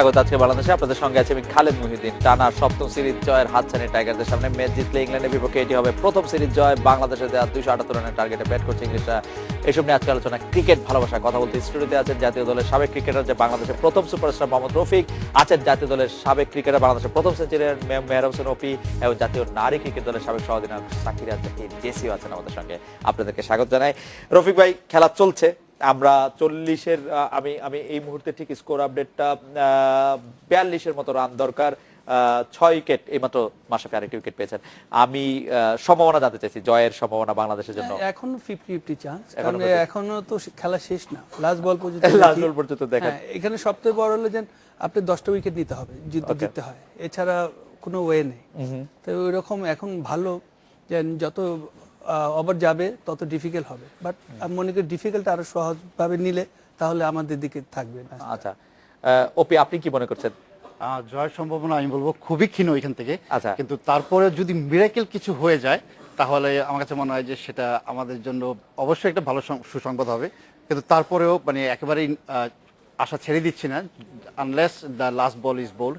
স্বাগত আজকে বাংলাদেশে। আপনাদের সঙ্গে আছে আমি খালেদ মুহিউদ্দিন। টানা সপ্তম সিরিজ জয়ের হাতছানি টাইগারদের সামনে ম্যাচ জিতলে ইংল্যান্ডের বিপক্ষে এটি হবে প্রথম সিরিজ জয়। বাংলাদেশের দেওয়া 278 রানের টার্গেটে ব্যাট করছে ইংলিশরা। এসব নিয়ে আজকে আলোচনা ক্রিকেট ভালোবাসা কথা বলতে স্টুডিওতে আছেন জাতীয় দলের সাবেক ক্রিকেটার, যে বাংলাদেশের প্রথম সুপারস্টার মোহাম্মদ রফিক, আছেন জাতীয় দলের সাবেক ক্রিকেটার, বাংলাদেশের প্রথম সেঞ্চুরিয়ান মেহের হোসেন অপি, এবং জাতীয় নারী ক্রিকেট দলের সাবেক সহ-অধিনায়ক সাকিরা জাকির জেসিও আছেন আমাদের সঙ্গে। আপনাদেরকে স্বাগত জানাই। রফিক ভাই, খেলা চলছে, আমরা 40-এর আমি এই মুহূর্তে ঠিক স্কোর আপডেটটা 42-এর মতো রান দরকার, 6 উইকেট এইমাত্র মাশরাফি আরেকটি উইকেট পেয়েছেন। আমি সম্ভাবনা জানতে চাইছি, জয়ের সম্ভাবনা বাংলাদেশের জন্য এখনো 50-50 চান্স, কারণ এখনো তো খেলা শেষ না, লাস্ট বল পর্যন্ত দেখেন। এখানে সবথেকে বড় হলো যে আপনি 10টা উইকেট নিতে হবে, জিততে হয়, এছাড়া কোনো ওয়ে নেই। তো ওইরকম এখন ভালো যে যত ওভার যাবে তত ডিফিকাল্ট হবে, বাট আমি মনে করি ডিফিকাল্ট আরো সহজভাবে নিলে তাহলে আমাদের দিকে থাকবে না। আচ্ছা ওপি, আপনি কি মনে করছেন? জয়ের সম্ভাবনা আমি বলবো খুবই ক্ষীণ এখান থেকে। আচ্ছা, কিন্তু তারপরে যদি মিরাকেল কিছু হয়ে যায় তাহলে আমার কাছে মনে হয় যে সেটা আমাদের জন্য অবশ্যই একটা ভালো সুসংবাদ হবে। কিন্তু তারপরেও মানে একেবারেই আশা ছেড়ে দিচ্ছি না, unless the last ball is bowled.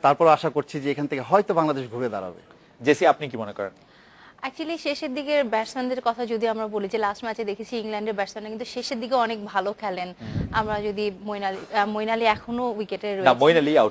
তারপর আশা করছি যে এখান থেকে হয়তো বাংলাদেশ ঘুরে দাঁড়াবে। জেসি, আপনি কি মনে করেন? অ্যাকচুয়ালি শেষের দিকের ব্যাটসম্যানদের কথা যদি আমরা বলি, যে লাস্ট ম্যাচে দেখেছি ইংল্যান্ডের ব্যাটসম্যানরা কিন্তু শেষের দিকে অনেক ভালো খেলেন। আমরা যদি মঈন আলী এখনো উইকেটে রয়েছেন,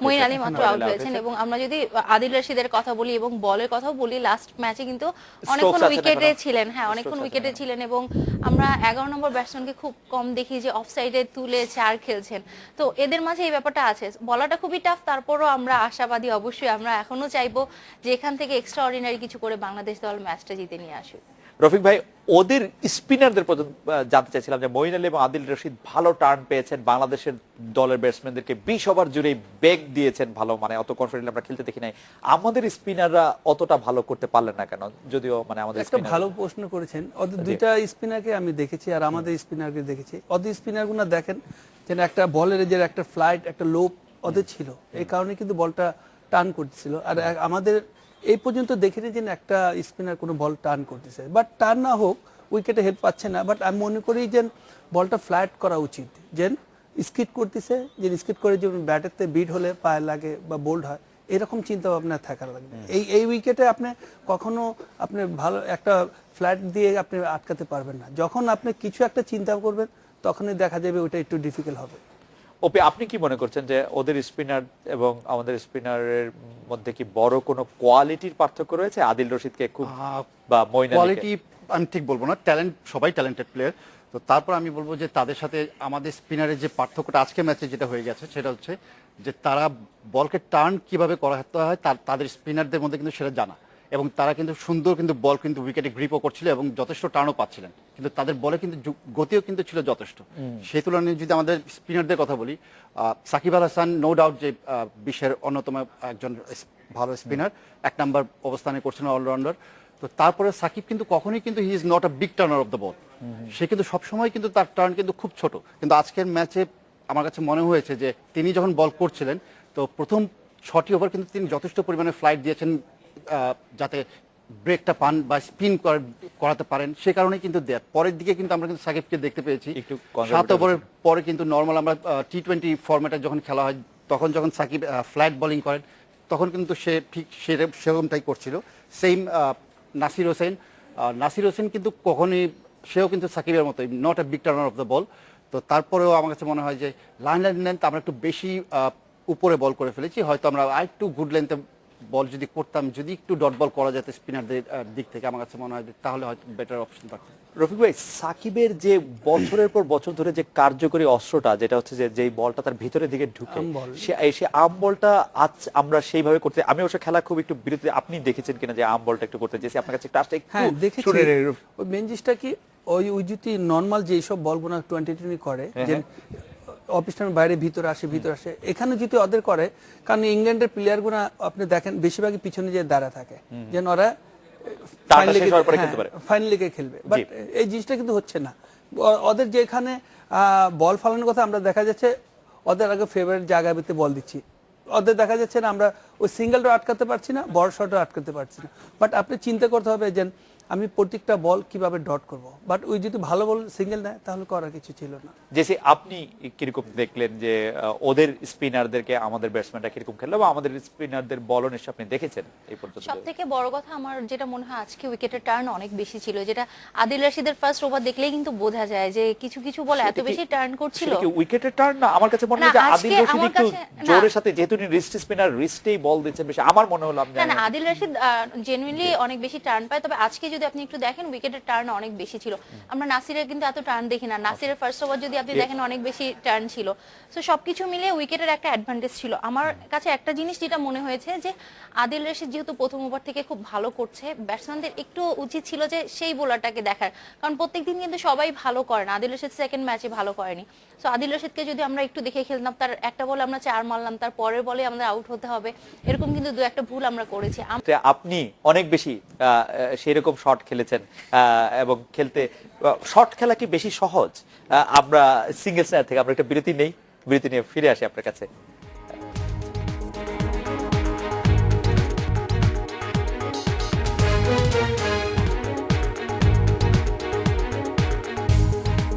মঈন আলী মাত্র আউট হয়েছেন, এবং আমরা যদি আদিল রশিদের কথা বলি এবং বলের কথাও বলি, লাস্ট ম্যাচে কিন্তু অনেকক্ষণ উইকেটে ছিলেন। হ্যাঁ, অনেকক্ষণ উইকেটে ছিলেন, এবং আমরা 11 নম্বর ব্যাটসম্যানকে খুব কম দেখি যে অফ সাইডে তুলে 4 খেলছেন। তো এদের মাঝে এই ব্যাপারটা আছে, বলাটা খুবই টাফ, তারপরও আমরা আশাবাদী। অবশ্যই আমরা এখনো চাইবো যে এখান থেকে এক্সট্রা অর্ডিনারি কিছু করে বাংলাদেশ দল ম্যাচটা জিতে নিয়ে আসুক। রফিক ভাই, ওদের স্পিনারদের পর্যন্ত জানতে চাইছিলাম যে মঈন আলী এবং আদিল রশিদ ভালো টার্ন পেয়েছেন, বাংলাদেশের দলের ব্যাটসম্যানদেরকে 20 ওভার জুড়ে বেগ দিয়েছেন ভালো, মানে অত কনফিডেন্ট আমরা খেলতে দেখি নাই। আমাদের স্পিনাররা অতটা ভালো করতে পারলেন না কেন? যদিও মানে আমাদের একটা ভালো প্রশ্ন করেছেন। ওদের দুইটা স্পিনারকে আমি দেখেছি আর আমাদের স্পিনারকে দেখেছি। ওদের স্পিনারগুলো দেখেন যে একটা বলের যে একটা ফ্লাইট, একটা লোপ ওদের ছিল, এই কারণে কিন্তু বলটা টার্ন করতেছিল। আর আমাদের এই পর্যন্ত দেখিনি যে একটা স্পিনার কোনো বল টার্ন করতেছে, বাট টার্ন না হোক, উইকেটে হেড পাচ্ছে না, বাট আমি মনে করি যে বলটা ফ্ল্যাট করা উচিত, যে স্কিড করতেছে, যে স্কিড করে যে ব্যাটেতে বিট হলে পায়ে লাগে বা বোল্ড হয়, এরকম চিন্তা ভাবনা থাকার লাগবে। এই উইকেটে আপনি কখনো আপনি ভালো একটা ফ্ল্যাট দিয়ে আপনি আটকাতে পারবেন না। যখন আপনি কিছু একটা চিন্তা করবেন তখনই দেখা যাবে ওটা একটু ডিফিকাল্ট হবে। ওপি, আপনি কি মনে করছেন যে ওদের স্পিনার এবং আমাদের স্পিনারের মধ্যে কি বড় কোনো কোয়ালিটির পার্থক্য রয়েছে? আদিল রশিদকে খুব বা মঈন আলীকে কোয়ালিটি আমি ঠিক বলবো না, ট্যালেন্ট, সবাই ট্যালেন্টেড প্লেয়ার। তো তারপর আমি বলবো যে তাদের সাথে আমাদের স্পিনারের যে পার্থক্যটা আজকে ম্যাচে যেটা হয়ে গেছে সেটা হচ্ছে যে তারা বলকে টার্ন কিভাবে করাতে হয় তাদের স্পিনারদের মধ্যে কিন্তু সেটা জানা, এবং তারা কিন্তু সুন্দর কিন্তু বল কিন্তু উইকেটে গ্রিপও করছিল এবং যথেষ্ট টার্নও পাচ্ছিলেন, কিন্তু তাদের বলে কিন্তু গতিও কিন্তু ছিল যথেষ্ট। সেই তুলনায় যদি আমাদের স্পিনারদের কথা বলি, সাকিব আল হাসান নো ডাউট যে বিশ্বের অন্যতম একজন ভালো স্পিনার, 1 নম্বর অবস্থানে করছেন অলরাউন্ডার। তো তারপরে সাকিব কিন্তু কখনোই কিন্তু he is not a big turner of the ball, সে কিন্তু সবসময় কিন্তু তার টার্ন কিন্তু খুব ছোট। কিন্তু আজকের ম্যাচে আমার কাছে মনে হয়েছে যে তিনি যখন বল করছিলেন তো প্রথম 6টি ওভার কিন্তু তিনি যথেষ্ট পরিমাণে ফ্লাইট দিয়েছেন যাতে ব্রেকটা পান বা স্পিন করাতে পারেন, সে কারণে কিন্তু পরের দিকে কিন্তু আমরা কিন্তু সাকিবকে দেখতে পেয়েছি 7 ওভারের পরে কিন্তু নর্মাল আমরা টি20 ফরম্যাটে যখন খেলা হয় তখন যখন সাকিব ফ্ল্যাট বোলিং করেন তখন কিন্তু সে ঠিক সেরকমটাই করছিল। সেম নাসির হোসেন কিন্তু কখনই, সেও কিন্তু সাকিবের মতোই not a big turner of the বল। তো তারপরেও আমার কাছে মনে হয় যে লাইন লেন্থ আমরা একটু বেশি উপরে বল করে ফেলেছি, হয়তো আমরা আরেকটু গুড লেন্থে বল যদি করতাম, যদি একটু ডট বল করা যেত স্পিনারদের দিক থেকে, আমার কাছে মনে হয় তাহলে হয়তো বেটার অপশন থাকতো। রফিক ভাই, সাকিবের যে বছরের পর বছর ধরে যে কার্যকরী অস্ত্রটা, যেটা হচ্ছে যে যেই বলটা তার ভিতরের দিকে ঢুকে, সে আম বলটা আজ আমরা সেইভাবে করতে, আমি অবশ্য খেলা খুব একটু বিরতি, আপনি দেখেছেন কিনা যে আম বলটা একটু করতে চেয়েছি? আপনার কাছে একটু আসলে হ্যাঁ দেখেছি। ওই মেন জিনিসটা কি, ওই যদি নর্মাল যে সব বলগুলো 20-20 করে, যে অফিসটার বাইরে ভিতরে আসে, এখানে যদি ওদের করে, কারণ ইংল্যান্ডের প্লেয়ারগুলো আপনি দেখেন বেশিরভাগই পিছনে যে দাঁড়া থাকে, যেন ওরা ফাইনাল লিগে খেলবে, বাট এই জিনিসটা কিন্তু হচ্ছে না। ওদের যেখানে বল ফালানোর কথা আমরা দেখা যাচ্ছে ওদের আগে ফেভারিট জায়গাতে বল দিচ্ছি, ওদের দেখা যাচ্ছে না আমরা ওই সিঙ্গেলটা আটকাতে পারছি না, বড় শটও আটকাতে পারছি না। বাট আপনি চিন্তা করতে হবে যে আমি প্রত্যেকটা বল কিভাবে ডট করব, বাট ওই যদি ভালো বল সিঙ্গেল নেয় তাহলে করার কিছু ছিল না। জেসি, আপনি কিরকম দেখলেন যে ওদের স্পিনারদেরকে আমাদের ব্যাটসম্যানরা কিরকম খেললো, বা আমাদের স্পিনারদের বলও নিশ্চয় আপনি দেখেছেন এই পর্যন্ত? সবথেকে বড় কথা আমার যেটা মনে হয় আজকে উইকেটের টার্ন অনেক বেশি ছিল, যেটা আদিল রাশিদের ফার্স্ট ওভার দেখলেই কিন্তু বোঝা যায় যে কিছু কিছু বল এত বেশি টার্ন করছিল। সেটা কি উইকেটের টার্ন না? আমার কাছে মনে হয় যে না, আদিল আজকে রশিদ আমার একটু কাছে- না। জোরের সাথে, যেহেতু উনি রিস্ট স্পিনার, রিস্টেই বল দিচ্ছেন বেশি, আমার মনে হলো। আমি না জানি না, না। আদিল রাশিদ জেনুইনলি অনেক বেশি টার্ন পায়, তবে আজকে যদি আপনি একটু দেখেন উইকেটের টার্ন অনেক বেশি ছিল। আমরা নাসিরের কিন্তু এত টার্ন দেখি না, নাসিরের ফার্স্ট ওভার যদি আপনি দেখেন অনেক বেশি টার্ন ছিল। সো সবকিছু মিলিয়ে উইকেটের একটা অ্যাডভান্টেজ ছিল। আমার কাছে একটা জিনিস যেটা মনে হয়েছে যে আদিল রাশিদ যেহেতু প্রথম ওভার থেকে খুব ভালো করছে, ব্যাটসম্যানদের একটু উচিত ছিল যে সেই বোলারটাকে দেখার, কারণ প্রত্যেকদিন কিন্তু সবাই ভালো করে না। আদিল রাশিদ সেকেন্ড ম্যাচে ভালো করেনি। সো আদিল রাশিদকে যদি আমরা একটু দেখে খেলতাম, তার একটা বলে আমরা 4 মারলাম, তার পরের বলে আমাদের আউট হতে হবে, এরকম কিন্তু দু একটা ভুল আমরা করেছি। যে আপনি অনেক বেশি সেরকম শট খেলেছেন, এবং খেলতে শট খেলা কি বেশি সহজ? আমরা সিঙ্গেল স্ন্যার থেকে আমরা একটা বিরতি নেই, বিরতি নিয়ে ফিরে আসি আপনার কাছে।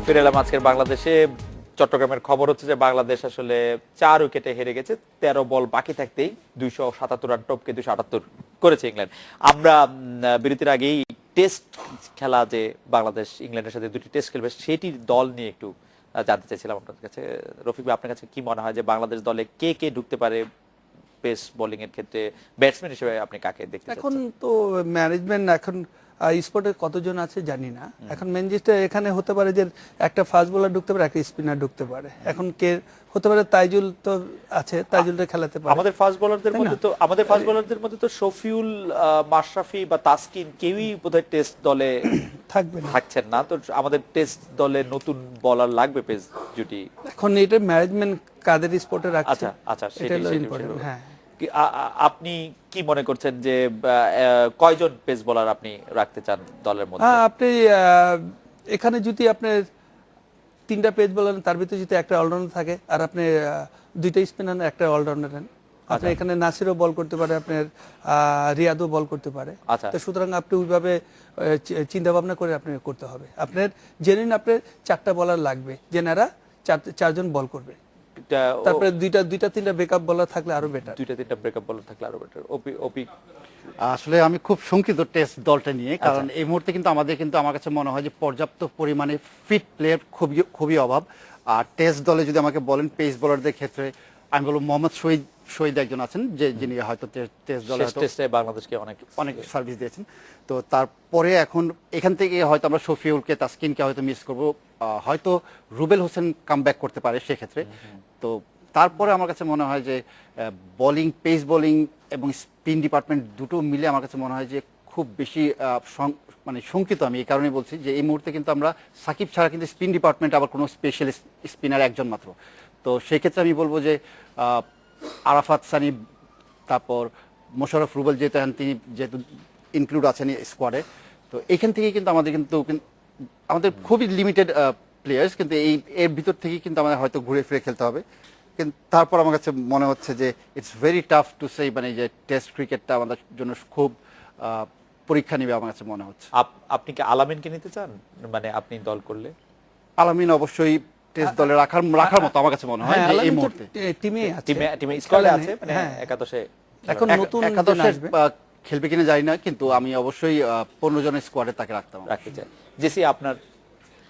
ফিরে এলাম আজকের বাংলাদেশে। চট্টগ্রামের খবর হচ্ছে যে বাংলাদেশ আসলে 4 উইকেটে হেরে গেছে। 13 বল বাকি থাকতেই 277 রান টপকে 278 করেছে ইংল্যান্ড। আমরা বিরতির আগেই টেস্ট খেলা যে বাংলাদেশ ইংল্যান্ডের সাথে 2টি টেস্ট খেলবে সেটির দল নিয়ে একটু জানতে চাইছিলাম আপনার কাছে। রফিক ভাই, আপনার কাছে কি মনে হয় যে বাংলাদেশ দলে কে কে ঢুকতে পারে পেস বোলিং এর ক্ষেত্রে? ব্যাটসম্যান হিসেবে আপনি কাকে দেখতে এখন চাচ্ছেন? তো ম্যানেজমেন্ট এখন স্পোর্টে কতজন আছে জানি না। এখন মেন জিনিসটা এখানে হতে পারে যে একটা ফাস্ট বোলার ঢুকতে পারে, একটা স্পিনার ঢুকতে পারে। এখন কে হতে পারে? তাইজুল তো আছে, তাইজুলটা খেলাতে পারে। আমাদের ফাস্ট বোলারদের তাই মধ্যে না? তো শফিউল, মাশরাফি বা তাসকিন কেউই বোধহয় টেস্ট দলে থাকবে না। থাকছেন না। তো আমাদের টেস্ট দলে নতুন বলার লাগবে পেস জুটি। এখন এটা ম্যানেজমেন্ট কাদের স্পোর্টে রাখছে, আচ্ছা আচ্ছা, এটা হলো সেটাই ইম্পর্টেন্ট। হ্যাঁ, আপনি কি মনে করছেন যে কয়জন পেস বোলার আপনি রাখতে চান দলের মধ্যে? হ্যাঁ, আপনি এখানে যদি আপনার 3টা পেস বলেন, তার ভিতরে যদি একটা অলরাউন্ডার থাকে, আর আপনি 2টা স্পিনার একটা অলরাউন্ডার নেন, আপনি এখানে নাসিরও বল করতে পারে, আপনার রিয়াদও বল করতে পারে। আচ্ছা। তো সুতরাং আপনি ওইভাবে চিন্তা ভাবনা করে আপনি করতে হবে। আপনার জেনুইন আপনার 4টা বলার লাগবে, যেনারা 4জন বল করবে। তারপরে দুইটা 3টা ব্যাকআপ বলার থাকলে আরো বেটার। 2টা ব্রেকআপ বলার থাকলে আরো বেটার। ওপি আসলে আমি খুব শঙ্কিত টেস্ট দলটা নিয়ে, কারণ এই মুহূর্তে কিন্তু আমার কাছে মনে হয় যে পর্যাপ্ত পরিমাণে ফিট প্লেয়ার খুবই অভাব। আর টেস্ট দলে যদি আমাকে বলেন পেস বোলারদের ক্ষেত্রে, আমি বলবো মোহাম্মদ শহীদ একজন আছেন যিনি হয়তো টেস্ট দলে টেস্টে বাংলাদেশকে অনেক সার্ভিস দিয়েছেন। তো তারপরে এখন এখান থেকে হয়তো আমরা শফিউলকে, তাসকিনকে হয়তো মিস করব, হয়তো রুবেল হোসেন কামব্যাক করতে পারে সেক্ষেত্রে। তো তারপরে আমার কাছে মনে হয় যে বোলিং, পেস বোলিং এবং স্পিন ডিপার্টমেন্ট দুটো মিলে আমার কাছে মনে হয় যে খুব বেশি মানে শঙ্কিত। আমি এই কারণে বলছি যে এই মুহূর্তে কিন্তু আমরা সাকিব ছাড়া কিন্তু স্পিন ডিপার্টমেন্ট আবার কোনো স্পেশালিস্ট স্পিনার একজন মাত্র। তো সেই ক্ষেত্রে আমি বলবো যে আরাফাত সানি, তারপর মোশাররফ রুবেল যেহেতু ইনক্লুড আছেন স্কোয়াডে, তো এখান থেকে কিন্তু আমাদের খুবই লিমিটেড প্লেয়ার্স, কিন্তু এর ভিতর থেকে কিন্তু আমাদের হয়তো ঘুরে ফিরে খেলতে হবে। কিন্তু তারপর আমার কাছে মনে হচ্ছে যে it's very tough to say, মানে যে টেস্ট ক্রিকেটটা আমাদের জন্য খুব পরীক্ষা নিবে আমার কাছে মনে হচ্ছে। আপনি কি আলামিনকে নিতে চান? মানে আপনি দল করলে আলামিন অবশ্যই টেস্ট দলে রাখার মতো আমার কাছে মনে হয় যে এই মুহূর্তে টিমে আছে, টিমে স্কোয়াডে আছে, মানে হ্যাঁ। একাদশে। এখন নতুন একাদশে আসবে, খেলবে কিনা জানি না, কিন্তু আমি অবশ্যই 15 জনের স্কোয়াডে তাকে রাখতাম। রাখতে চাই। জেসি, আপনার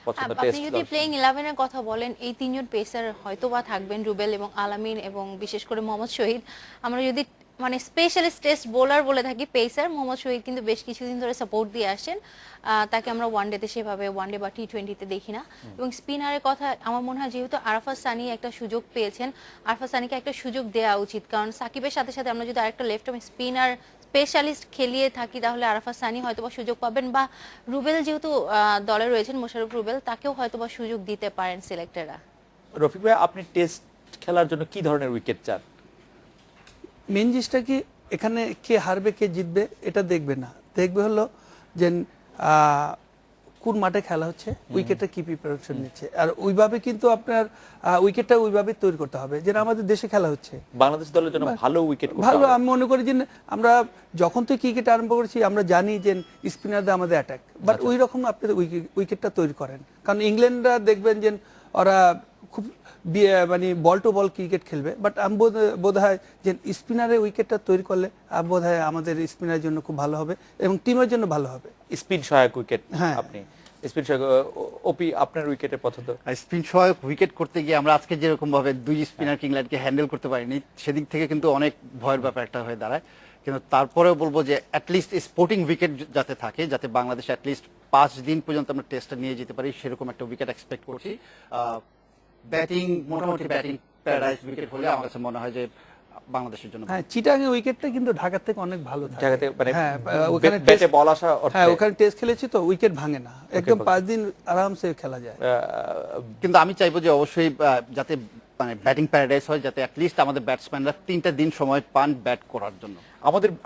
পছন্দ আপনি টেস্ট যদি প্লেইং 11 এর কথা বলেন, এই 3জন পেসার হয়তোবা থাকবেন, রুবেল এবং আলামিন এবং বিশেষ করে মোহাম্মদ শহীদ। আমরা যদি মানে স্পেশালিস্ট টেস্ট বোলার বলে থাকি পেসার, মোহাম্মদ শহীদ কিন্তু বেশ কিছুদিন ধরে সাপোর্ট দিয়ে আসেন। তাকে আমরা ওয়ানডেতে সেভাবে ওয়ানডে বা টি20তে দেখি না। এবং স্পিনারের কথা আমার মনে হয় যেহেতু আরাফাত সানি একটা সুযোগ পেয়েছেন, আরাফাত সানিকে একটা সুযোগ দেওয়া উচিত, কারণ সাকিবের সাথে সাথে আমরা যদি আরেকটা লেফট আর্ম স্পিনার স্পেশালিস্ট খেলিয়ে থাকি তাহলে আরাফাত সানি হয়তোবা সুযোগ পাবেন, বা রুবেল যেহেতু দলে রয়েছেন, মোশাররফ রুবেল, তাকেও হয়তোবা সুযোগ দিতে পারেন সিলেক্টররা। রফিক ভাই, আপনি টেস্ট খেলার জন্য কি ধরনের উইকেট চান? মেন জিনিসটা কি, এখানে কে হারবে কে জিতবে এটা দেখবে না, দেখবে হলো যে কোন মাঠে খেলা হচ্ছে, উইকেটটা কি প্রিপারেশন নিচ্ছে, আর ওইভাবে কিন্তু আপনার উইকেটটা ওইভাবে তৈরি করতে হবে, যেটা আমাদের দেশে খেলা হচ্ছে। বাংলাদেশ দলের জন্য ভালো উইকেট ভালো, আমি মনে করি যে আমরা যখন থেকে ক্রিকেট আরম্ভ করেছি আমরা জানি যে স্পিনারদের আমাদের অ্যাটাক, বাট ওই রকম আপনি উইকেটটা তৈরি করেন। কারণ ইংল্যান্ডরা দেখবেন যে ওরা খুব মানে বল টু বল ক্রিকেট খেলবে, বাট আমি বোধ হয় যে স্পিনারের উইকেটটা তৈরি করলে বোধ হয় আমাদের স্পিনারের জন্য খুব ভালো হবে এবং টিমের জন্য ভালো হবে। স্পিন সহায়ক উইকেট, হ্যাঁ। আপনি স্পিন সহায়ক, ওপি আপনার উইকেটের পছন্দ? স্পিন সহায়ক উইকেট করতে গিয়ে আমরা আজকে যেরকম ভাবে দুই স্পিনার ইংল্যান্ডকে হ্যান্ডেল করতে পারিনি, সেদিক থেকে কিন্তু অনেক ভয়ের ব্যাপার একটা হয়ে দাঁড়ায়। কিন্তু তারপরেও বলবো যে অ্যাটলিস্ট স্পোর্টিং উইকেট যাতে থাকে, যাতে বাংলাদেশ অ্যাটলিস্ট 5 দিন পর্যন্ত আমরা টেস্টটা নিয়ে যেতে পারি, সেরকম একটা উইকেট এক্সপেক্ট করছি। ব্যাটিং মোটামুটি ব্যাটিং প্যারাডাইস উইকেট হলে আমার কাছে মনে হয় যে বাংলাদেশের জন্য। হ্যাঁ, চিটাগাং উইকেটটা কিন্তু ঢাকার থেকে অনেক ভালো থাকে। জায়গাতে মানে হ্যাঁ, ওখানে ব্যাটে বল আসা হ্যাঁ, ওখানে টেস্ট খেলেছি তো উইকেট ভাঙে না, একদম 5 দিন আরামসে খেলা যায়। কিন্তু আমি চাইবো যে অবশ্যই যাতে মানে ব্যাটিং প্যারাডাইস হয়, যাতে অ্যাটলিস্ট আমাদের ব্যাটসম্যানরা 3টা দিন সময় পান ব্যাট করার জন্য।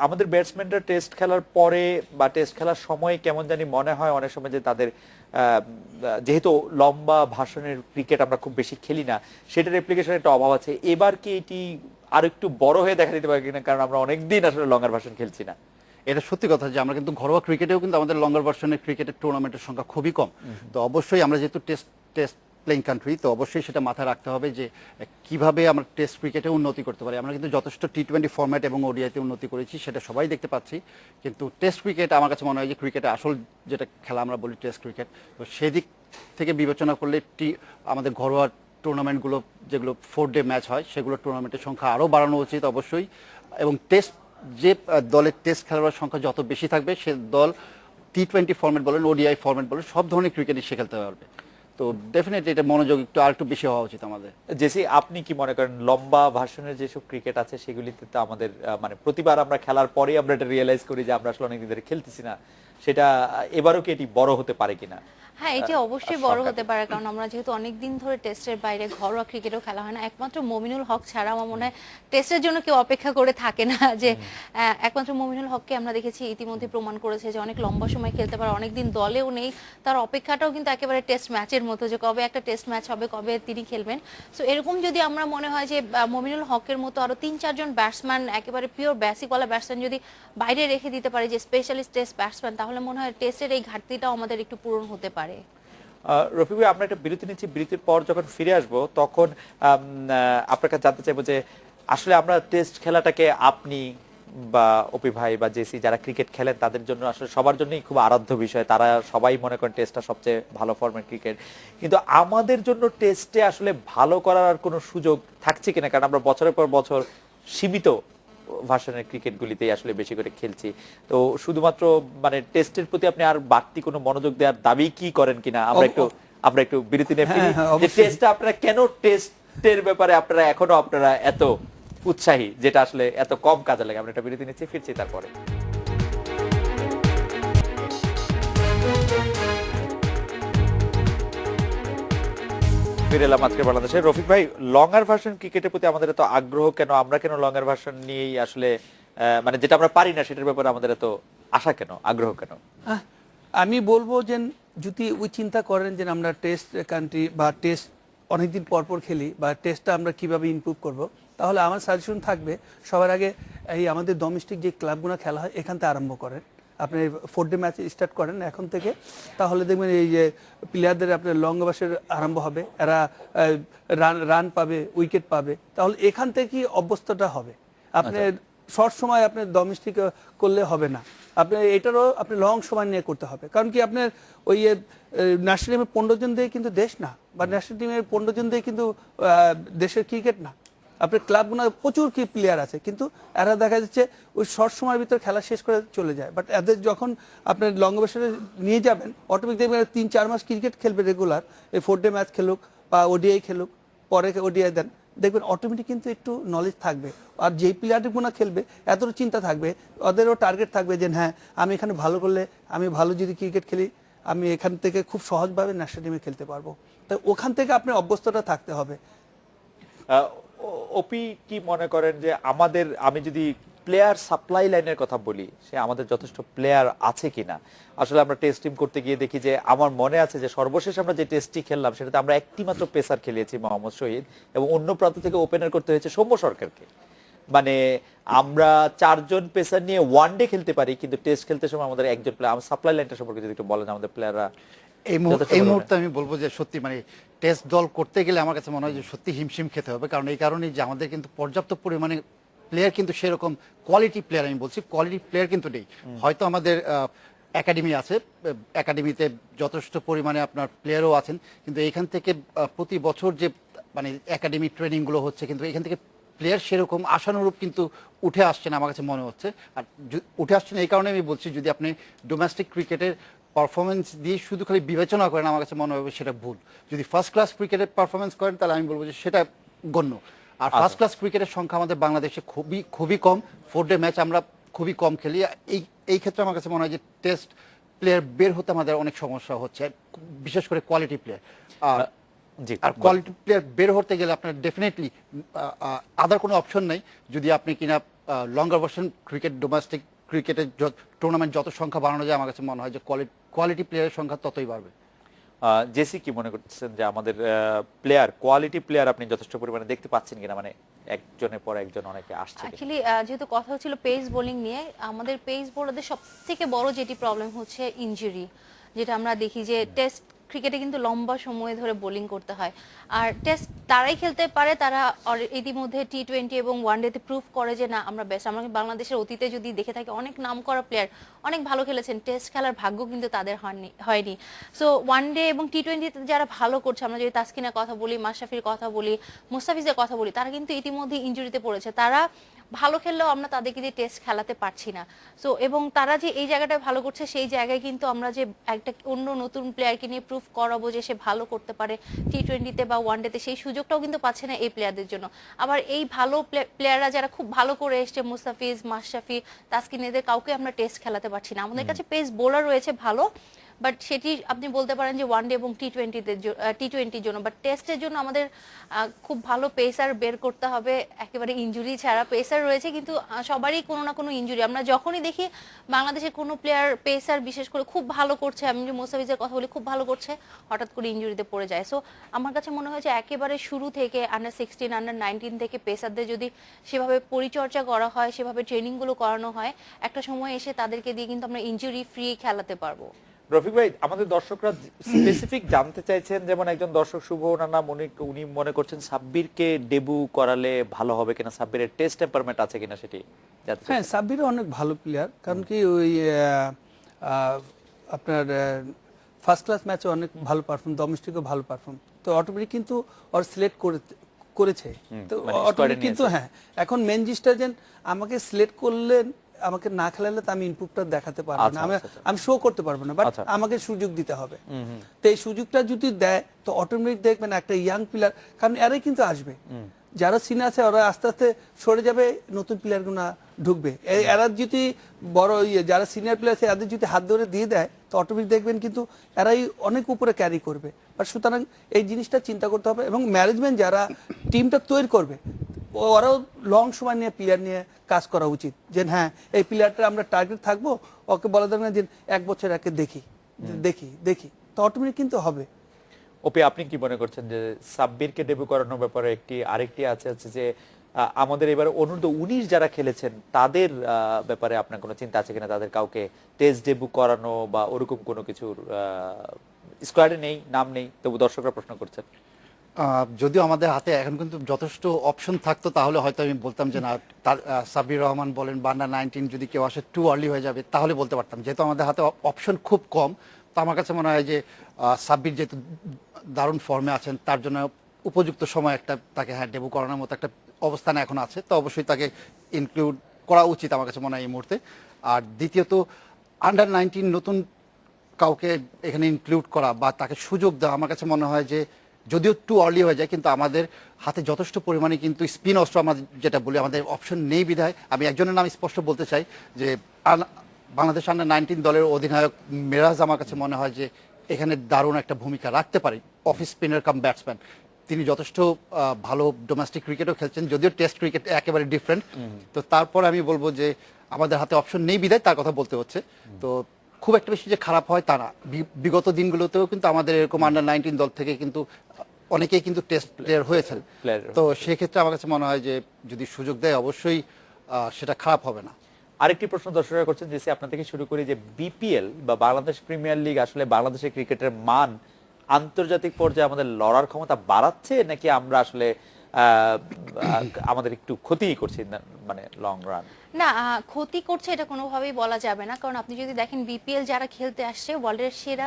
আমাদের ব্যাটসম্যানরা টেস্ট খেলার পরে বা টেস্ট খেলার সময় কেমন জানি মনে হয় অনেক সময় যে তাদের যেহেতু লম্বা ভাষণের ক্রিকেট আমরা খুব বেশি খেলি না, সেটার অ্যাপ্লিকেশনের একটা অভাব আছে। এবার কি এটি আর একটু বড় হয়ে দেখা দিতে পারে কিনা, কারণ আমরা অনেকদিন আসলে লঙ্গার ভাষণ খেলছি না। এটা সত্যি কথা যে আমরা কিন্তু ঘরোয়া ক্রিকেটেও কিন্তু আমাদের লঙ্গার ভার্সনের ক্রিকেটের টুর্নামেন্টের সংখ্যা খুবই কম। তো অবশ্যই আমরা যেহেতু টেস্ট প্লেইং কান্ট্রি, তো অবশ্যই সেটা মাথায় রাখতে হবে যে কিভাবে আমরা টেস্ট ক্রিকেটে উন্নতি করতে পারি। আমরা কিন্তু যথেষ্ট টি20 ফরম্যাট এবং ওডিআইতে উন্নতি করেছি, সেটা সবাই দেখতে পাচ্ছি। কিন্তু টেস্ট ক্রিকেট আমার কাছে মনে হয় যে ক্রিকেটে আসল যেটা খেলা আমরা বলি টেস্ট ক্রিকেট, তো সেদিক থেকে বিবেচনা করলে আমাদের ঘরোয়া টুর্নামেন্টগুলো যেগুলো 4 ডে ম্যাচ হয়, সেগুলো টুর্নামেন্টের সংখ্যা আরও বাড়ানো উচিত অবশ্যই। এবং টেস্ট যে দলের টেস্ট খেলোয়াড়ের সংখ্যা যত বেশি থাকবে, সে দল টি20 ফরম্যাট বলেন, ওডিআই ফরম্যাট বলেন, সব ধরনের ক্রিকেটই সে খেলতে পারবে। তো ডেফিনেটলি এটা মনোযোগ আর একটু বেশি হওয়া উচিত আমাদের। জেসি, আপনি কি মনে করেন লম্বা ভাষণের যেসব ক্রিকেট আছে সেগুলিতে তো আমাদের মানে প্রতিবার আমরা খেলার পরেই আমরা এটা রিয়েলাইজ করি যে আমরা আসলে অনেকদিন ধরে খেলতেছি না, সেটা এবারও কি এটি বড় হতে পারে কিনা? হ্যাঁ, এটি অবশ্যই বড় হতে পারে, কারণ আমরা যেহেতু অনেকদিন ধরে টেস্টের বাইরে ঘরোয়া ক্রিকেটও খেলা হয় না। একমাত্র মমিনুল হক ছাড়া আমার মনে হয় টেস্টের জন্য কেউ অপেক্ষা করে থাকে না, যে একমাত্র মমিনুল হককে আমরা দেখেছি ইতিমধ্যে প্রমাণ করেছে যে অনেক লম্বা সময় খেলতে পারে, অনেকদিন দলেও নেই, তার অপেক্ষাটাও কিন্তু একেবারে টেস্ট ম্যাচের মতো, যে কবে একটা টেস্ট ম্যাচ হবে, কবে তিনি খেলবেন। সো এরকম যদি আমরা মনে হয় যে মমিনুল হকের মতো আরো 3-4 জন ব্যাটসম্যান, একেবারে পিওর বেসিকওয়ালা ব্যাটসম্যান যদি বাইরে রেখে দিতে পারে, যে স্পেশালিস্ট টেস্ট ব্যাটসম্যান, তাহলে মনে হয় টেস্টের এই ঘাটতিটাও আমাদের একটু পূরণ হতে পারে। রফিক ভাই, আমরা একটা বিরতি নিচ্ছি, বিরতির পর যখন ফিরে আসবো তখন আপনার কাছে জানতে চাইবো যে আসলে আমরা টেস্ট খেলাটাকে আপনি বা অপি ভাই বা জেসি যারা ক্রিকেট খেলেন তাদের জন্য আসলে সবার জন্যই খুব আরাধ্য বিষয়, তারা সবাই মনে করেন টেস্টটা সবচেয়ে ভালো ফরম্যাট ক্রিকেট, কিন্তু আমাদের জন্য টেস্টে আসলে ভালো করার আর কোনো সুযোগ থাকছে কিনা, কারণ আমরা বছরের পর বছর সীমিত ভার্সনের ক্রিকেটগুলিতেই আসলে বেশি করে খেলছি। তো শুধুমাত্র মানে টেস্টের প্রতি আপনি আর বাড়তি কোনো মনোযোগ দেওয়ার দাবি কি করেন কিনা, আমরা একটু বিরতি নিয়ে ফিরি। যে টেস্টটা আপনারা কেন টেস্টের ব্যাপারে আপনারা এখনো এত উৎসাহী, যেটা আসলে এত কম কাজে লাগে। আমরা একটা বিরতি নিচ্ছি, ফিরছি তারপরে। ফিরে এলাম আজকে বাংলাদেশে। রফিক ভাই, লঙ্গার ভার্সন ক্রিকেটের প্রতি আমাদের এত আগ্রহ কেন? আমরা কেন লঙ্গার ভার্সন নিয়েই আসলে মানে যেটা আমরা পারি না সেটার ব্যাপারে আমাদের এত আশা কেন, আগ্রহ কেন? আমি বলবো যে যদি ওই চিন্তা করেন যে আমরা টেস্ট কান্ট্রি বা টেস্ট অনেকদিন পরপর খেলি, বা টেস্টটা আমরা কিভাবে ইমপ্রুভ করব, তাহলে আমার সাজেশন থাকবে সবার আগে এই আমাদের ডোমেস্টিক যে ক্লাবগুলো খেলা হয় এখান থেকে আরম্ভ করেন। আপনি 4 ডে ম্যাচ স্টার্ট করেন এখন থেকে, তাহলে দেখবেন এই যে প্লেয়ারদের আপনার লং বাসের আরম্ভ হবে, এরা রান পাবে, উইকেট পাবে, তাহলে এখান থেকে অভ্যস্তটা হবে। আপনি শর্ট সময় আপনি ডোমেস্টিক করলে হবে না, আপনি এটারও আপনি লং সময় নিয়ে করতে হবে। কারণ কি আপনার ওই ন্যাশনাল টিমের 15 জন দিয়ে কিন্তু দেশ না, বা ন্যাশনাল টিমের 15 জন দিয়ে কিন্তু দেশের ক্রিকেট না। আপনার ক্লাবগুলো প্রচুর কি প্লেয়ার আছে, কিন্তু এরা দেখা যাচ্ছে ওই শর্ট সময়ের ভিতরে খেলা শেষ করে চলে যায়। বাট এদের যখন আপনার লং বাসে নিয়ে যাবেন, অটোমেটিক দেখবেন 3-4 মাস ক্রিকেট খেলবে রেগুলার, এই 4 ডে ম্যাচ খেলুক বা ওডিআই খেলুক, পরে ওডিআই দেন, দেখবেন অটোমেটিক কিন্তু একটু নলেজ থাকবে। আর যেই প্লেয়ারগুলো খেলবে এতটা চিন্তা থাকবে, ওদেরও টার্গেট থাকবে যে হ্যাঁ আমি এখানে ভালো করলে, আমি ভালো যদি ক্রিকেট খেলি, আমি এখান থেকে খুব সহজভাবে ন্যাশনাল টিমে খেলতে পারবো। তাই ওখান থেকে আপনার অভ্যস্তটা থাকতে হবে। ওপি কি মনে করেন যে আমি যদি প্লেয়ার সাপ্লাই লাইনের কথা বলি, সে আমাদের যথেষ্ট প্লেয়ার আছে কিনা। আসলে আমরা টেস্ট টিম করতে গিয়ে দেখি যে আমার মনে আছে যে সর্বশেষ আমরা যে টেস্টটি খেললাম সেটাতে আমরা একটি মাত্র পেসার খেলিয়েছি, মোহাম্মদ শহীদ, এবং অন্য প্রান্ত থেকে ওপেনার করতে হয়েছে সৌম্য সরকারকে। মানে আমরা 4 জন পেসার নিয়ে ওয়ানডে খেলতে পারি, কিন্তু টেস্ট খেলতে সময় আমাদের একজন প্লেয়ার। আমার সাপ্লাই লাইনটা সম্পর্কে যদি একটু বলেন, আমাদের প্লেয়াররা এই মুহূর্তে আমি বলবো যে সত্যি মানে টেস্ট দল করতে গেলে আমার কাছে মনে হয় যে সত্যি হিমশিম খেতে হবে, কারণ এই কারণেই যে আমাদের কিন্তু পর্যাপ্ত পরিমাণে প্লেয়ার কিন্তু সেরকম কোয়ালিটি প্লেয়ার, আমি বলছি কোয়ালিটি প্লেয়ার কিন্তু নেই। হয়তো আমাদের একাডেমি আছে, একাডেমিতে যথেষ্ট পরিমাণে আপনার প্লেয়ারও আছেন, কিন্তু এখান থেকে প্রতি বছর যে মানে একাডেমি ট্রেনিংগুলো হচ্ছে, কিন্তু এখান থেকে প্লেয়ার সেরকম আশানুরূপ কিন্তু উঠে আসছে না আমার কাছে মনে হচ্ছে। আর উঠে আসছে না এই কারণে আমি বলছি, যদি আপনি ডোমেস্টিক ক্রিকেটের পারফরমেন্স দিয়ে শুধু খালি বিবেচনা করেন, আমার কাছে মনে হবে সেটা ভুল। যদি ফার্স্ট ক্লাস ক্রিকেটের পারফরমেন্স করেন তাহলে আমি বলবো যে সেটা গণ্য। আর ফার্স্ট ক্লাস ক্রিকেটের সংখ্যা আমাদের বাংলাদেশে খুবই কম, 4 ডে ম্যাচ আমরা খুবই কম খেলি। এই ক্ষেত্রে আমার কাছে মনে হয় যে টেস্ট প্লেয়ার বের হতে আমাদের অনেক সমস্যা হচ্ছে, বিশেষ করে কোয়ালিটি প্লেয়ার। আর কোয়ালিটি প্লেয়ার বের হতে গেলে আপনার ডেফিনেটলি আদার কোনো অপশন নেই, যদি আপনি কিনা লঙ্গার ভার্সন ক্রিকেট, ডোমেস্টিক ক্রিকেটের টুর্নামেন্ট যত সংখ্যা বাড়ানো যায়, আমার কাছে মনে হয় যে কোয়ালিটি প্লেয়ারের সংখ্যা ততই বাড়বে। জেসি কি মনে করতেছেন যে আমাদের প্লেয়ার, কোয়ালিটি প্লেয়ার আপনি যথেষ্ট পরিমাণে দেখতে পাচ্ছেন কিনা, মানে একজনের পর একজন অনেকে আসছে? অ্যাকচুয়ালি যেহেতু কথা হচ্ছিল পেস বোলিং নিয়ে, আমাদের পেস বোলারদের সবথেকে বড় যেটি প্রবলেম হচ্ছে ইনজুরি, যেটা আমরা দেখি যে টেস্ট ক্রিকেটে কিন্তু লম্বা সময় ধরে বোলিং করতে হয়। আর টেস্ট তারাই খেলতে পারে, তারা ইতিমধ্যে টি20 এবং ওয়ানডেতে প্রুভ করে যে না আমরা বেস্ট। আমরা বাংলাদেশের অতীতে যদি দেখে থাকি, অনেক নাম করা প্লেয়ার অনেক ভালো খেলেছেন, টেস্ট খেলার ভাগ্য কিন্তু তাদের হয়নি। সো ওয়ানডে এবং টি20তে যারা ভালো করছে, আমরা যদি তাসকিনের কথা বলি, মাশরাফির কথা বলি, মুস্তাফিজের কথা বলি, তারা কিন্তু ইতিমধ্যে ইনজুরিতে পড়েছে। তারা ভালো খেললেও আমরা তাদেরকে দিয়ে টেস্ট খেলাতে পারছি না। সো এবং তারা যে এই জায়গাটা ভালো করছে, সেই জায়গায় কিন্তু আমরা যে একটা অন্য নতুন প্লেয়ারকে নিয়ে প্রুফ করাবো যে সে ভালো করতে পারে টি20তে বা ওয়ানডেতে, সেই সুযোগটাও কিন্তু পাচ্ছে না এই প্লেয়ারদের জন্য। আবার এই ভালো প্লেয়াররা যারা খুব ভালো করে এসছে, মুস্তাফিজ, মাশরাফি, তাসকিন, এদের কাউকে আমরা টেস্ট খেলাতে পারছি না। আমাদের কাছে পেস বোলার রয়েছে ভালো, বাট সেটি আপনি বলতে পারেন যে ওয়ানডে এবং টি20-র জন্য, বাট টেস্টের জন্য আমাদের খুব ভালো পেসার বের করতে হবে। একেবারে ইনজুরি ছাড়া পেসার রয়েছে, কিন্তু সবারই কোনো না কোনো ইনজুরি। আমরা যখনই দেখি বাংলাদেশের কোনো প্লেয়ার পেসার বিশেষ করে খুব ভালো করছে, আমি যে মোস্তাফিজের কথা বলি, খুব ভালো করছে, হঠাৎ করে ইনজুরিতে পড়ে যায়। সো আমার কাছে মনে হয় যে একেবারে শুরু থেকে আন্ডার-16, আন্ডার-19 থেকে পেসারদের যদি সেভাবে পরিচর্যা করা হয়, সেভাবে ট্রেনিংগুলো করানো হয়, একটা সময় এসে তাদেরকে দিয়ে কিন্তু আমরা ইনজুরি ফ্রি খেলাতে পারবো। রফিক ভাই, আমাদের দর্শকরা স্পেসিফিক জানতে চাইছেন, যেমন একজন দর্শক শুভ নানা উনি মনে করছেন সাব্বিরকে ডেবু করালে ভালো হবে কিনা, সাব্বিরের টেস্ট টেম্পারমেন্ট আছে কিনা সেটি জানতে চাই। হ্যাঁ, সাব্বির অনেক ভালো প্লেয়ার, কারণ কি ওই আপনার ফার্স্ট ক্লাস ম্যাচে অনেক ভালো পারফর্ম, ডোমেস্টিকও ভালো পারফর্ম, তো অটোমেটিক কিন্তু ওর সিলেক্ট করেছে। তো অটোমেটিক কিন্তু হ্যাঁ, এখন মেন জিনিসটা যে আমাকে সিলেক্ট করলেন, আমাকে না খেলালে তো আমি ইনপুটটা দেখাতে পারবো না, আমি শো করতে পারবো না, বাট আমাকে সুযোগ দিতে হবে। তো এই সুযোগটা যদি দেয় তো অটোমেটিক দেখবেন একটা ইয়াং প্লেয়ার, কারণ এরাই কিন্তু আসবে, যারা সিনিয়র আছে ওরা আস্তে আস্তে সরে যাবে, নতুন প্লেয়ারগুলো ঢুকবে। এরা যদি বড় যারা সিনিয়র প্লেয়ার আছে এদের যদি হাত ধরে দিয়ে দেয়, তো অটোমেটিক দেখবেন কিন্তু এরাই অনেক উপরে ক্যারি করবে। আর সুতরাং এই জিনিসটা চিন্তা করতে হবে, এবং ম্যানেজমেন্ট যারা টিমটা তৈরি করবে ওরাও লং সময় নিয়ে প্লেয়ার নিয়ে কাজ করা উচিত, যে হ্যাঁ এই প্লেয়ারটা আমরা টার্গেট থাকবো, ওকে বলা দরকার যে 1 বছর একে দেখি, তো অটোমেটিক কিন্তু হবে। ওপি, আপনি কি মনে করছেন যে সাব্বিরকে ডেবু করানোর ব্যাপারে আরেকটি আছে যে আমাদের এবার অনূর্ধ্ব-19 যারা খেলেছেন তাদের ব্যাপারে আপনার কোনো চিন্তা আছে কিনা, তাদের কাউকে টেস্ট ডেবু করানো বা ওরকম কোনো কিছুর স্কোয়াডে নেই, নাম নেই, তবু দর্শকরা প্রশ্ন করছেন? যদিও আমাদের হাতে এখন কিন্তু যথেষ্ট অপশন থাকতো, তাহলে হয়তো আমি বলতাম যে না, সাব্বির রহমান বলেন বা আন্ডার-19 যদি কেউ আসে টু আর্লি হয়ে যাবে, তাহলে বলতে পারতাম। যেহেতু আমাদের হাতে অপশন খুব কম, তো আমার কাছে মনে হয় যে সাব্বির যেহেতু দারুণ ফর্মে আছেন, তার জন্য উপযুক্ত সময় একটা তাকে হ্যাঁ ডেবু করানোর মতো একটা অবস্থানে এখন আছে, তো অবশ্যই তাকে ইনক্লুড করা উচিত আমার কাছে মনে হয় এই মুহূর্তে। আর দ্বিতীয়ত আন্ডার-19 নতুন কাউকে এখানে ইনক্লুড করা বা তাকে সুযোগ দেওয়া, আমার কাছে মনে হয় যে যদিও টু আর্লি হয়ে যায়, কিন্তু আমাদের হাতে যথেষ্ট পরিমাণে কিন্তু স্পিন অস্ত্র, আমরা যেটা বলি আমাদের অপশন নেই বিধায় আমি একজনের নাম স্পষ্ট বলতে চাই যে বাংলাদেশ আন্ডার-19 দলের অধিনায়ক মিরাজ আমার কাছে মনে হয় যে এখানে দারুণ একটা ভূমিকা রাখতে পারে, অফ স্পিনার কাম ব্যাটসম্যান। তিনি যথেষ্ট ভালো ডোমেস্টিক ক্রিকেটও খেলছেন, যদিও টেস্ট ক্রিকেট একেবারে ডিফারেন্ট। তো তারপর আমি বলবো যে আমাদের হাতে অপশন নেই বিধায় তার কথা বলতে হচ্ছে। তো খুব একটা বেশি যে খারাপ হয় তা না, বিগত দিনগুলোতেও কিন্তু আমাদের এরকম আন্ডার-19 দল থেকে কিন্তু অনেকেই কিন্তু টেস্ট প্লেয়ার হয়েছেন। তো সেক্ষেত্রে আমার কাছে মনে হয় যে যদি সুযোগ দেয় অবশ্যই সেটা খারাপ হবে না। আরেকটি প্রশ্ন দর্শকরা করছেন, জেসি আপনার থেকে শুরু করি, যে বিপিএল বা বাংলাদেশ প্রিমিয়ার লিগ আসলে বাংলাদেশের ক্রিকেটের মান আন্তর্জাতিক পর্যায়ে আমাদের লড়ার ক্ষমতা বাড়াচ্ছে, নাকি আমরা আসলে আমাদের একটু ক্ষতি করছি মানে লং রান? না, ক্ষতি করছে এটা কোনোভাবেই বলা যাবে না, কারণ আপনি যদি দেখেন বিপিএল যারা খেলতে আসছে ওয়ার্ল্ডের সেরা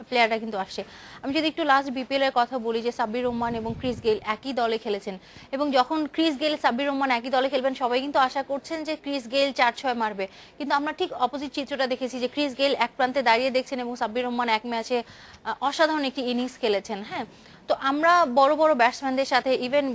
প্লেয়াররা কিন্তু আসছে। আমি যদি একটু লাস্ট বিপিএল এর কথা বলি, যে সাব্বির রহমান এবং ক্রিস গেইল একই দলে খেলেছেন, এবং যখন ক্রিস গেইল সাব্বির রহমান একই দলে খেলবেন সবাই কিন্তু আশা করছেন যে ক্রিস গেইল 4-6 মারবে, কিন্তু আমরা ঠিক অপোজিট চিত্রটা দেখেছি, যে ক্রিস গেইল এক প্রান্তে দাঁড়িয়ে দেখছেন এবং সাব্বির রহমান এক ম্যাচে অসাধারণ একটি ইনিংস খেলেছেন। হ্যাঁ, তো আমরা বড় বড় ব্যাটসম্যানদের সাথে ইভেন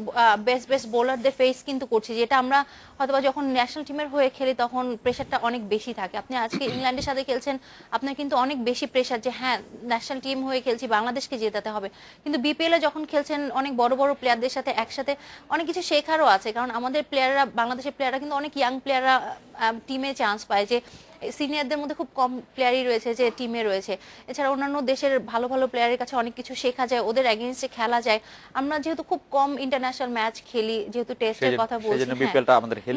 বেস্ট বোলারদের ফেস কিন্তু করছি, যেটা আমরা হয়তোবা যখন ন্যাশনাল টিমের হয়ে খেলি তখন প্রেশারটা অনেক বেশি থাকে। আপনি আজকে ইংল্যান্ডের সাথে খেলছেন, আপনার কিন্তু অনেক বেশি প্রেশার যে হ্যাঁ ন্যাশনাল টিম হয়ে খেলছি, বাংলাদেশকে জেতাতে হবে। কিন্তু বিপিএল এ যখন খেলছেন অনেক বড় বড় প্লেয়ারদের সাথে একসাথে, অনেক কিছু শেখারও আছে, কারণ আমাদের প্লেয়াররা, বাংলাদেশের প্লেয়াররা কিন্তু অনেক ইয়াং প্লেয়াররা টিমে চান্স পায়, যে সিনিয়রদের মধ্যে খুব কম প্লেয়ারই রয়েছে যে টিমে রয়েছে। এছাড়া অন্যান্য দেশের ভালো ভালো প্লেয়ারের কাছে অনেক কিছু শেখা যায়, ওদের এগেইনস্টে খেলা যায়। আমরা যেহেতু খুব কম ইন্টারন্যাশনাল ম্যাচ খেলি, যেহেতু টেস্টের কথা বলছি,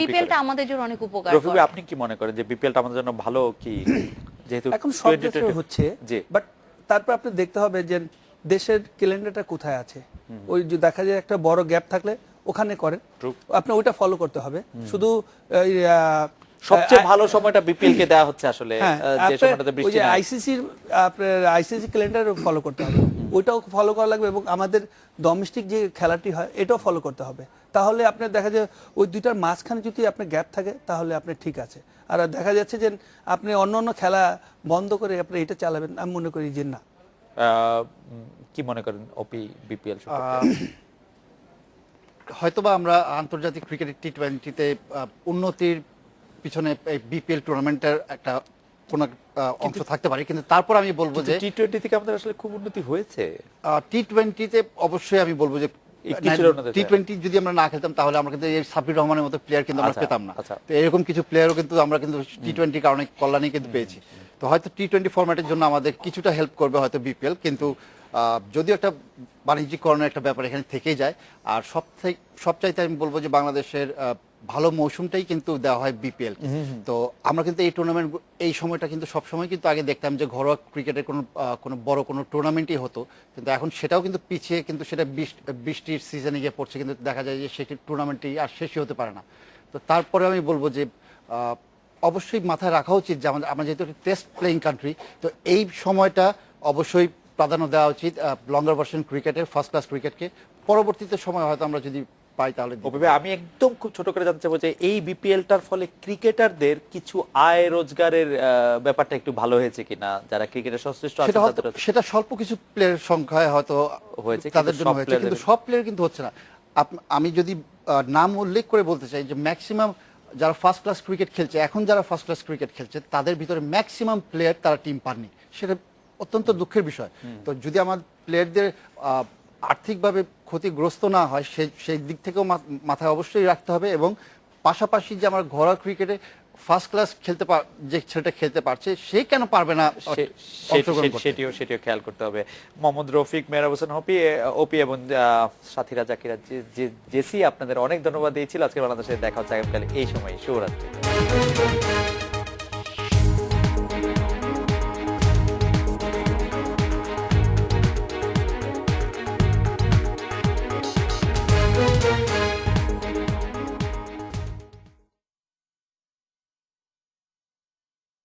বিপিএলটা আমাদের জন্য অনেক উপকার। রফিক ভাই, আপনি কি মনে করেন যে বিপিএলটা আমাদের জন্য ভালো কি? যেহেতু এখন সব দেশে হচ্ছে, বাট তারপর আপনি দেখতে হবে যে দেশের ক্যালেন্ডারটা কোথায় আছে। ওই যে দেখা যায় একটা বড় গ্যাপ থাকলে ওখানে করেন, আপনি ওইটা ফলো করতে হবে। শুধু সবচেয়ে ভালো সময়টা বিপিএল কে দেওয়া হচ্ছে আসলে, যে সময়টাতে বৃষ্টি নাই। আইসিসি ক্যালেন্ডার ফলো করতে হবে, ওইটাও ফলো করা লাগবে, এবং আমাদের ডোমেস্টিক যে খেলাটি হয় এটাও ফলো করতে হবে। তাহলে আপনার দেখা যায় ওই দুইটার মাঝখানে যদি আপনার গ্যাপ থাকে তাহলে আপনি ঠিক আছে। আর দেখা যাচ্ছে যে আপনি অন্য অন্য খেলা বন্ধ করে আপনি এটা চালাবেন, আমি মনে করি যে না। কি মনে করেন ওপি বিপিএল? হয়তোবা আমরা আন্তর্জাতিক ক্রিকেটের টি-20তে উন্নতির পিছনে এই বিপিএল টুর্নামেন্টের একটা কোন অংশ থাকতে পারে, কিন্তু তারপর আমি বলবো যে টি-20 থেকে আমাদের আসলে খুব উন্নতি হয়েছে। টি-20তে অবশ্যই আমি বলবো যে টি-20 যদি আমরা না খেলতাম তাহলে আমরা কিন্তু এই সাব্বির রহমানের মতো প্লেয়ার কিন্তু আমরা পেতাম না। তো এরকম কিছু প্লেয়ারও কিন্তু আমরা কিন্তু টি-20 কারণে কল্যাণে কিন্তু পেয়েছি। তো হয়তো টি-20 ফরম্যাটের জন্য আমাদের কিছুটা হেল্প করবে হয়তো বিপিএল, কিন্তু যদিও একটা বাণিজ্যিকরণের একটা ব্যাপার এখানে থেকেই যায়। আর সবচাইতে আমি বলবো যে বাংলাদেশের ভালো মৌসুমটাই কিন্তু দেওয়া হয় বিপিএল। তো আমরা কিন্তু এই টুর্নামেন্ট, এই সময়টা কিন্তু সবসময় কিন্তু আগে দেখতাম যে ঘরোয়া ক্রিকেটের কোনো বড় কোনো টুর্নামেন্টই হতো, কিন্তু এখন সেটাও কিন্তু পিছিয়ে, কিন্তু সেটা বৃষ্টির সিজনে গিয়ে পড়ছে, কিন্তু দেখা যায় যে সেটি টুর্নামেন্টই আর শেষই হতে পারে না। তো তারপরে আমি বলবো যে অবশ্যই মাথায় রাখা উচিত যে আমরা যেহেতু টেস্ট প্লেইং কান্ট্রি, তো এই সময়টা অবশ্যই প্রাধান্য দেওয়া উচিত লঙ্গার ভার্সন ক্রিকেটের, ফার্স্ট ক্লাস ক্রিকেটকে। পরবর্তীতে সময় হয়তো আমরা যদি পাই তাহলে। আমি একদম খুব ছোট করে জানতে চাইবো যে এই বিপিএলটার ফলে ক্রিকেটারদের কিছু আয় রোজগারের ব্যাপারটা একটু ভালো হয়েছে কিনা, যারা ক্রিকেটের সংশ্লিষ্ট আছে সেটা স্বল্প কিছু প্লেয়ারের সংখ্যায় হয়তো হয়েছে, তাদের জন্য হয়েছে, কিন্তু সব প্লেয়ার কিন্তু হচ্ছে না। আমি যদি নাম উল্লেখ করে বলতে চাই যে ম্যাক্সিমাম যারা ফার্স্ট ক্লাস ক্রিকেট খেলছে, এখন যারা ফার্স্ট ক্লাস ক্রিকেট খেলছে তাদের ভিতরে ম্যাক্সিমাম প্লেয়ার তারা টিম পাননি, সেটা অত্যন্ত দুঃখের বিষয়। তো যদি আমার প্লেয়ারদের আর্থিকভাবে ক্ষতিগ্রস্ত না হয় সেই দিক থেকেও মাথায় অবশ্যই রাখতে হবে, এবং পাশাপাশি যে আমার ঘরোয়া ক্রিকেটে ফার্স্ট ক্লাস যে ছেলেটা খেলতে পারছে সে কেন পারবে না, সেটিও খেয়াল করতে হবে। মোহাম্মদ রফিক, মেহরাব হোসেন ওপি এবং সাথীরা জাকিরা জেসি, আপনাদের অনেক ধন্যবাদ দিয়েছিল। আজকে বাংলাদেশে দেখা হচ্ছে আগামীকাল এই সময়। শুভরাত্রি।